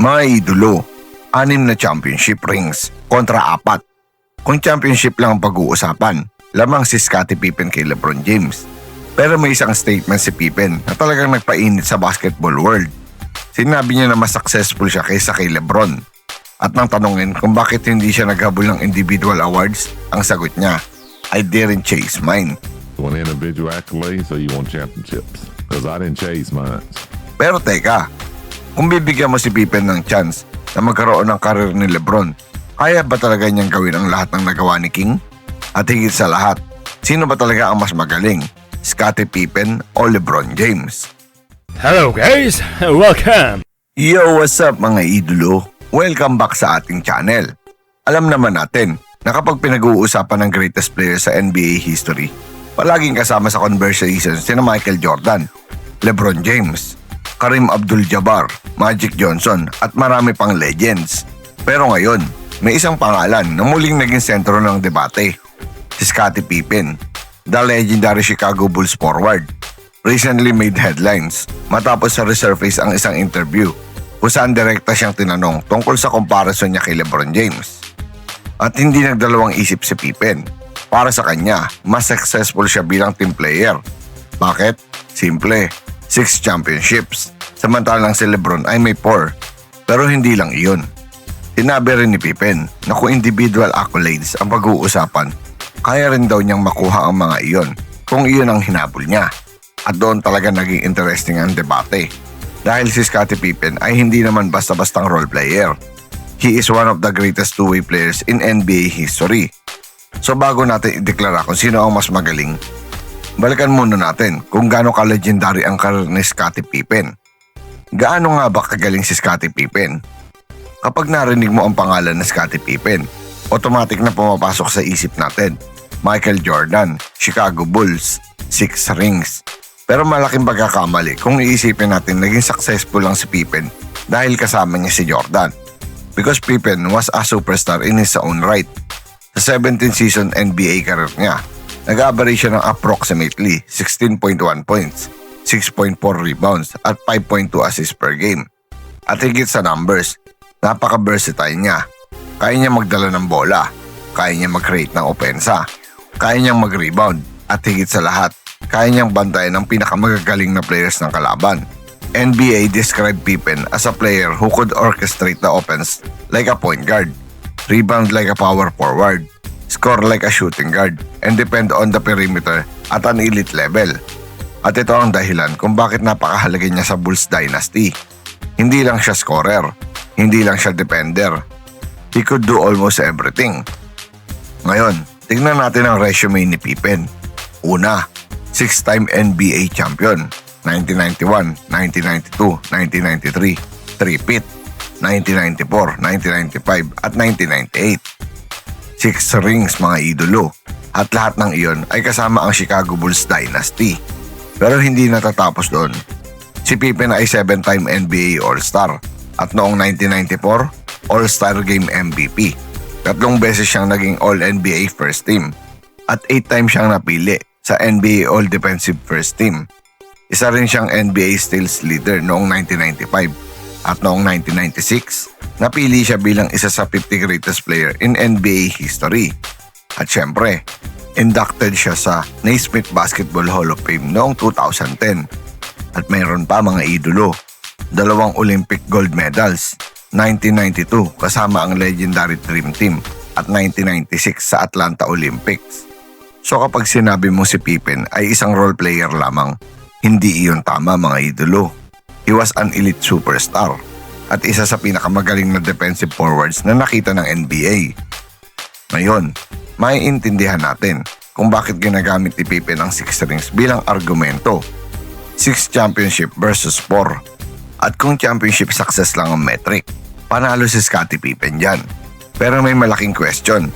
Mga idolo, 6 na championship rings kontra 4. Kung championship lang ang pag-uusapan, lamang si Scottie Pippen kay LeBron James. Pero may isang statement si Pippen na talagang nagpainit sa basketball world. Sinabi niya na mas successful siya kaysa kay LeBron. At nang tanungin kung bakit hindi siya naghabol ng individual awards, ang sagot niya, I didn't chase mine. You want individual accolades or you want championships? Because I didn't chase mine. Pero teka, kung bibigyan mo si Pippen ng chance na magkaroon ng karir ni LeBron, kaya ba talaga niyang gawin ang lahat ng nagawa ni King? At higit sa lahat, sino ba talaga ang mas magaling? Scottie Pippen o LeBron James? Hello guys, welcome! Yo, what's up mga idolo? Welcome back sa ating channel. Alam naman natin na kapag pinag-uusapan ng greatest player sa NBA history, palaging kasama sa conversation sina Michael Jordan, LeBron James, Kareem Abdul-Jabbar, Magic Johnson at marami pang legends. Pero ngayon, may isang pangalan na muling naging sentro ng debate, si Scottie Pippen, the legendary Chicago Bulls forward. Recently made headlines matapos sa resurface ang isang interview kung saan direkta siyang tinanong tungkol sa comparison niya kay LeBron James. At hindi nagdalawang isip si Pippen. Para sa kanya, mas successful siya bilang team player. Bakit? Simple, 6 championships. Samantalang si LeBron ay may 4. Pero hindi lang iyon. Sinabi rin ni Pippen na kung individual accolades ang pag-uusapan, kaya rin daw niyang makuha ang mga iyon kung iyon ang hinabol niya. At doon talaga naging interesting ang debate. Dahil si Scottie Pippen ay hindi naman basta-bastang role player. He is one of the greatest two-way players in NBA history. So bago natin ideklara kung sino ang mas magaling, balikan muna natin kung gaano ka-legendary ang karir ni Scottie Pippen. Gaano nga ba kagaling si Scottie Pippen? Kapag narinig mo ang pangalan na Scottie Pippen, automatic na pumapasok sa isip natin, Michael Jordan, Chicago Bulls, 6 rings. Pero malaking pagkakamali kung iisipin natin naging successful lang si Pippen dahil kasama niya si Jordan. Because Pippen was a superstar in his own right. Sa 17-season NBA career niya, nag-average siya ng approximately 16.1 points, 6.4 rebounds at 5.2 assists per game. At higit sa numbers, napaka-versatile niya. Kaya niya magdala ng bola, kaya niya mag-create ng opensa, kaya niyang mag-rebound, at higit sa lahat, kaya niyang bantayan ng pinakamagagaling na players ng kalaban. NBA described Pippen as a player who could orchestrate the offense like a point guard, rebound like a power forward, score like a shooting guard, and depend on the perimeter at an elite level. At ito ang dahilan kung bakit napakahalaga niya sa Bulls dynasty. Hindi lang siya scorer, hindi lang siya defender. He could do almost everything. Ngayon, tignan natin ang resume ni Pippen. Una, 6-time NBA champion, 1991, 1992, 1993, 3-peat, 1994, 1995 at 1998. 6 rings mga idolo, at lahat ng iyon ay kasama ang Chicago Bulls dynasty. Pero hindi natatapos doon. Si Pippen ay 7-time NBA All-Star at noong 1994, All-Star Game MVP. 3 beses siyang naging All-NBA First Team at 8 times siyang napili sa NBA All-Defensive First Team. Isa rin siyang NBA Steals Leader noong 1995 at noong 1996, napili siya bilang isa sa 50 greatest player in NBA history. At syempre, inducted siya sa Naismith Basketball Hall of Fame noong 2010. At mayroon pa mga idolo, 2 Olympic gold medals, 1992 kasama ang legendary Dream Team at 1996 sa Atlanta Olympics. So kapag sinabi mo si Pippen ay isang role player lamang, hindi iyon tama mga idolo. He was an elite superstar at isa sa pinakamagaling na defensive forwards na nakita ng NBA. Ngayon, maiintindihan natin kung bakit ginagamit ni Pippen ang 6 rings bilang argumento. 6 championship versus 4. At kung championship success lang ang metric, panalo si Scottie Pippen dyan. Pero may malaking question.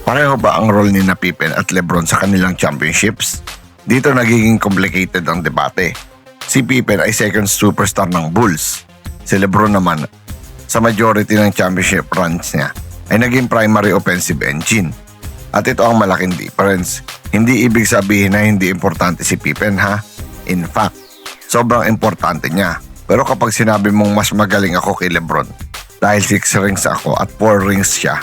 Pareho ba ang role ni na Pippen at LeBron sa kanilang championships? Dito nagiging complicated ang debate. Si Pippen ay second superstar ng Bulls. Si LeBron naman, sa majority ng championship runs niya, ay naging primary offensive engine. At ito ang malaking difference. Hindi ibig sabihin na hindi importante si Pippen ha. In fact, sobrang importante niya. Pero kapag sinabi mong mas magaling ako kay Lebron dahil 6 rings ako at 4 rings siya,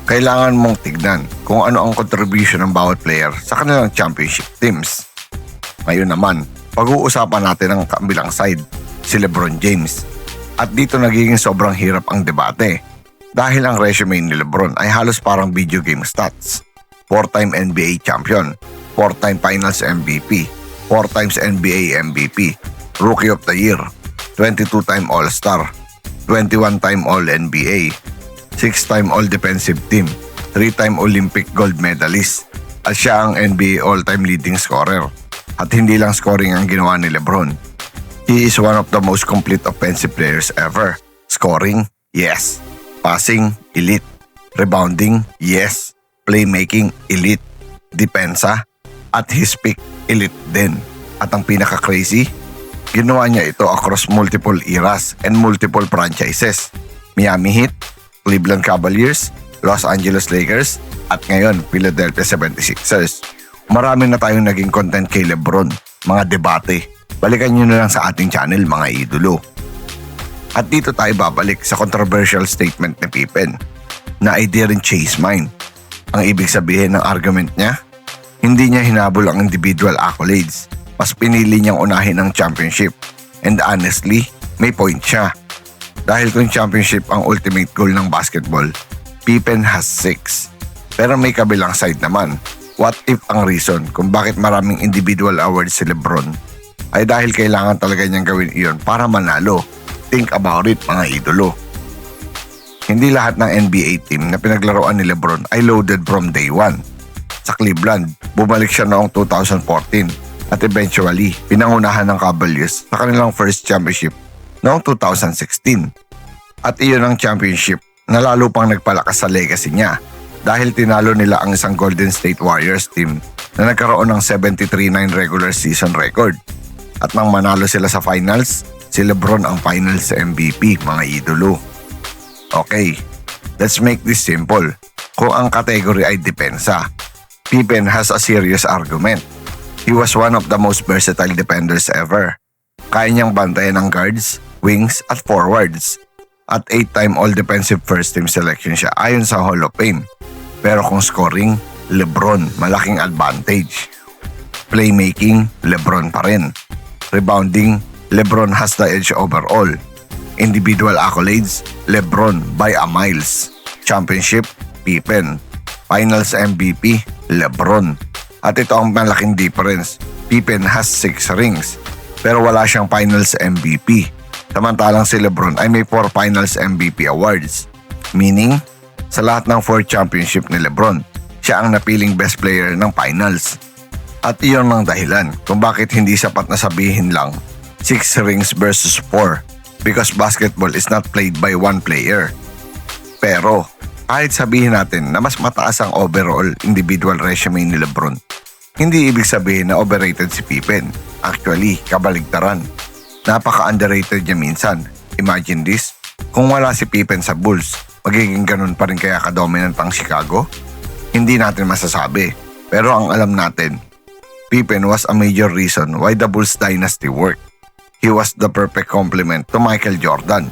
kailangan mong tignan kung ano ang contribution ng bawat player sa kanilang championship teams. Ngayon naman, pag-uusapan natin ang kabilang side, si Lebron James. At dito nagiging sobrang hirap ang debate dahil ang resume ni Lebron ay halos parang video game stats. 4-time NBA champion, 4-time Finals MVP, 4 times NBA MVP, Rookie of the Year, 22-time All-Star, 21-time All-NBA, 6-time All-Defensive Team, 3-time Olympic gold medalist, at siya ang NBA all-time leading scorer. At hindi lang scoring ang ginawa ni Lebron. He is one of the most complete offensive players ever. Scoring, yes. Passing, elite. Rebounding, yes. Playmaking, elite. Depensa, at his peak, elite din. At ang pinaka-crazy, ginawa niya ito across multiple eras and multiple franchises. Miami Heat, Cleveland Cavaliers, Los Angeles Lakers, at ngayon Philadelphia 76ers. Marami na tayong naging content kay Lebron, mga debate. Balikan nyo na lang sa ating channel, mga idolo. At dito tayo babalik sa controversial statement ni Pippen na I didn't chase mine. Ang ibig sabihin ng argument niya, hindi niya hinabol ang individual accolades. Mas pinili niyang unahin ang championship. And honestly, may point siya. Dahil kung championship ang ultimate goal ng basketball, Pippen has 6. Pero may kabilang side naman. What if ang reason kung bakit maraming individual awards si Lebron ay dahil kailangan talaga niyang gawin iyon para manalo? Think about it, mga idolo. Hindi lahat ng NBA team na pinaglaruan ni Lebron ay loaded from day 1. Sa Cleveland, bumalik siya noong 2014 at eventually pinangunahan ng Cavaliers sa kanilang first championship noong 2016. At iyon ang championship na lalo pang nagpalakas sa legacy niya dahil tinalo nila ang isang Golden State Warriors team na nagkaroon ng 73-9 regular season record. At nang manalo sila sa finals, si Lebron ang finals MVP, mga idolo. Okay, let's make this simple. Kung ang category ay depensa, Pippen has a serious argument. He was one of the most versatile defenders ever. Kaya niyang bantayan ng guards, wings at forwards. At 8-time all-defensive first team selection siya ayon sa Hall of Fame. Pero kung scoring, Lebron malaking advantage. Playmaking, Lebron pa rin. Rebounding, Lebron has the edge overall. Individual accolades, Lebron by a miles. Championship, Pippen. Finals MVP, Lebron. At ito ang malaking difference. Pippen has 6 rings, pero wala siyang finals MVP. Samantalang si Lebron ay may 4 finals MVP awards. Meaning, sa lahat ng 4 championship ni Lebron, siya ang napiling best player ng finals. At iyon ang dahilan kung bakit hindi sapat na sabihin lang 6 rings versus 4 because basketball is not played by one player. Pero, kahit sabihin natin na mas mataas ang overall individual resume ni Lebron, hindi ibig sabihin na overrated si Pippen. Actually, kabaligtaran. Napaka-underrated niya minsan. Imagine this, kung wala si Pippen sa Bulls, magiging ganun pa rin kaya ka-dominant ang Chicago? Hindi natin masasabi. Pero ang alam natin, Pippen was a major reason why the Bulls dynasty worked. He was the perfect complement to Michael Jordan.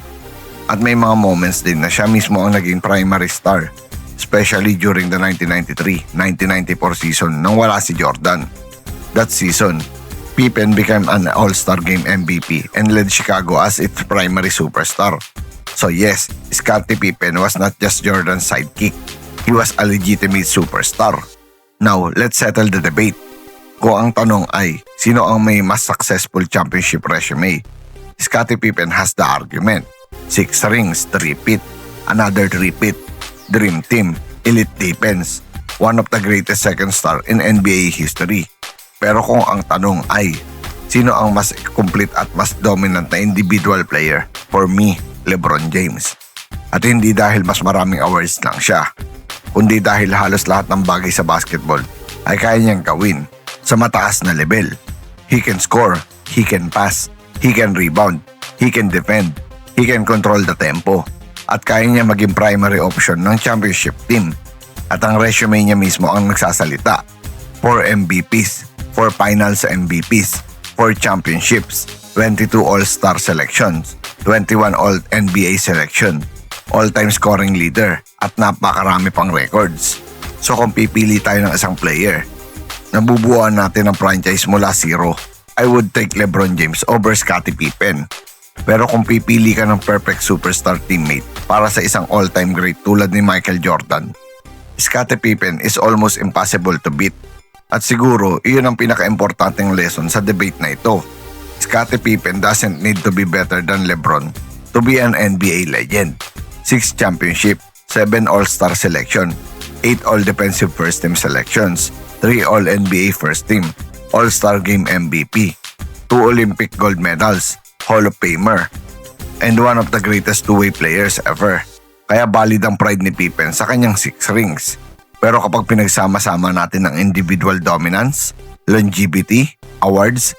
At may mga moments din na siya mismo ang naging primary star, especially during the 1993-1994 season nang wala si Jordan. That season, Pippen became an All-Star Game MVP and led Chicago as its primary superstar. So yes, Scottie Pippen was not just Jordan's sidekick. He was a legitimate superstar. Now, let's settle the debate. Kung ang tanong ay, sino ang may mas successful championship resume? Scottie Pippen has the argument. 6 rings, 3-peat, another 3-peat, Dream Team, Elite Defense, one of the greatest second star in NBA history. Pero kung ang tanong ay, sino ang mas complete at mas dominant na individual player? For me, LeBron James. At hindi dahil mas maraming awards lang siya, kundi dahil halos lahat ng bagay sa basketball ay kaya niyang gawin sa mataas na level. He can score, he can pass, he can rebound, he can defend, he can control the tempo, at kaya niya maging primary option ng championship team. At ang resume niya mismo ang nagsasalita. 4 MVPs, 4 finals MVPs, 4 championships, 22 All-Star selections, 21 All-NBA selection, all-time scoring leader, at napakarami pang records. So kung pipili tayo ng isang player, nabubuuan natin ang franchise mula zero, I would take LeBron James over Scottie Pippen. Pero kung pipili ka ng perfect superstar teammate para sa isang all-time great tulad ni Michael Jordan, Scottie Pippen is almost impossible to beat. At siguro, iyon ang pinaka-importanteng lesson sa debate na ito. Scottie Pippen doesn't need to be better than LeBron to be an NBA legend. 6 championship, 7 All-Star selection, 8 All-Defensive First Team selections, 3 All-NBA First Team, All-Star Game MVP, 2 Olympic gold medals, Hall of Famer, and one of the greatest two-way players ever. Kaya valid ang pride ni Pippen sa kanyang 6 rings. Pero kapag pinagsama-sama natin ang individual dominance, longevity, awards,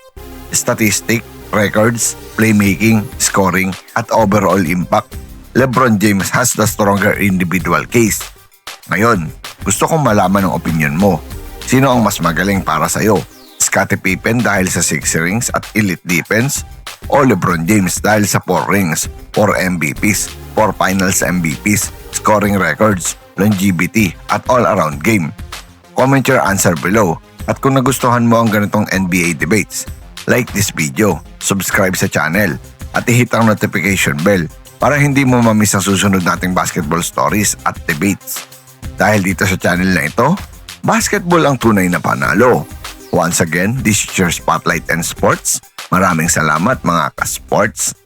statistic, records, playmaking, scoring, at overall impact, LeBron James has the stronger individual case. Ngayon, gusto kong malaman ang opinion mo. Sino ang mas magaling para sa'yo? Scottie Pippen dahil sa 6 rings at elite defense? O LeBron James dahil sa 4 rings, 4 MVPs, 4 finals MVPs, scoring records, longevity, at all-around game? Comment your answer below. At kung nagustuhan mo ang ganitong NBA debates, like this video, subscribe sa channel, at i-hit ang notification bell para hindi mo mamiss ang susunod nating basketball stories at debates. Dahil dito sa channel na ito, basketball ang tunay na panalo. Once again, this is your Spotlight and Sports. Maraming salamat mga ka-sports.